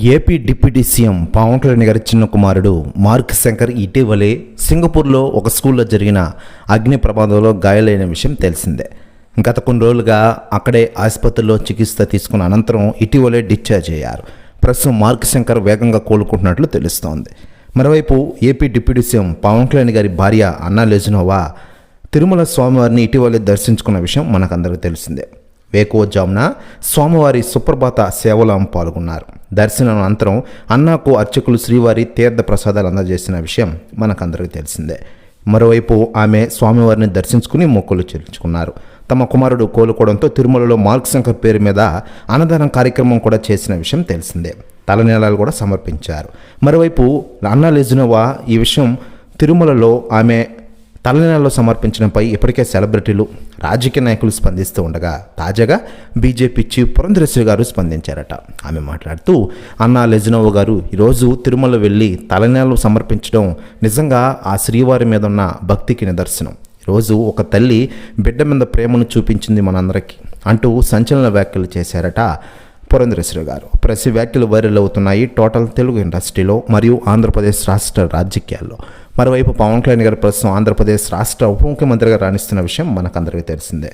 AP deputy CM Pawan Kalyan గారి చిన్న కుమారుడు మార్క్ శంకర్ ఇటీవలే సింగపూర్లో ఒక స్కూల్లో జరిగిన అగ్ని ప్రమాదంలో గాయాలైన విషయం తెలిసిందే. గత కొన్ని రోజులుగా అక్కడే ఆసుపత్రిలో చికిత్స తీసుకున్న అనంతరం ఇటీవలే డిశ్చార్జ్ అయ్యారు. ప్రస్తుతం మార్క్ శంకర్ వేగంగా కోలుకుంటున్నట్లు తెలుస్తోంది. మరోవైపు AP deputy CM Pawan Kalyan గారి భార్య అన్నా లెజనోవా తిరుమల స్వామివారిని ఇటీవలే దర్శించుకున్న విషయం మనకందరికీ తెలిసిందే. వేకువజామున స్వామివారి సుప్రభాత సేవలో పాల్గొన్నారు. దర్శనం అనంతరం అన్నాకు అర్చకులు శ్రీవారి తీర్థ ప్రసాదాలు అందజేసిన విషయం మనకందరికీ తెలిసిందే. మరోవైపు ఆమె స్వామివారిని దర్శించుకుని మొక్కులు చెల్లించుకున్నారు. తమ కుమారుడు కోలుకోవడంతో తిరుమలలో మార్క్ శంకర్ పేరు మీద అన్నదానం కార్యక్రమం కూడా చేసిన విషయం తెలిసిందే. తలనీలాలు కూడా సమర్పించారు. మరోవైపు అన్నా లెజనోవా ఈ విషయం తిరుమలలో ఆమె తలనీలాలు సమర్పించడంపై ఇప్పటికే సెలబ్రిటీలు, రాజకీయ నాయకులు స్పందిస్తూ ఉండగా తాజాగా బీజేపీ చీఫ్ పురంధరేశ్వరి గారు స్పందించారట. ఆమె మాట్లాడుతూ, అన్నా లెజనోవా గారు ఈరోజు తిరుమల వెళ్ళి తలనీలాలు సమర్పించడం నిజంగా ఆ శ్రీవారి మీద ఉన్న భక్తికి నిదర్శనం. ఈరోజు ఒక తల్లి బిడ్డ మీద ప్రేమను చూపించింది మనందరికీ అంటూ సంచలన వ్యాఖ్యలు చేశారట పురంధరేశ్వరి గారు. ప్రతి వ్యాఖ్యలు వైరల్ అవుతున్నాయి టోటల్ తెలుగు ఇండస్ట్రీలో మరియు ఆంధ్రప్రదేశ్ రాష్ట్ర రాజకీయాల్లో. మరోవైపు పవన్ కళ్యాణ్ గారు ప్రస్తుతం ఆంధ్రప్రదేశ్ రాష్ట్ర ఉప ముఖ్యమంత్రిగా రాణిస్తున్న విషయం మనకందరికీ తెలిసిందే.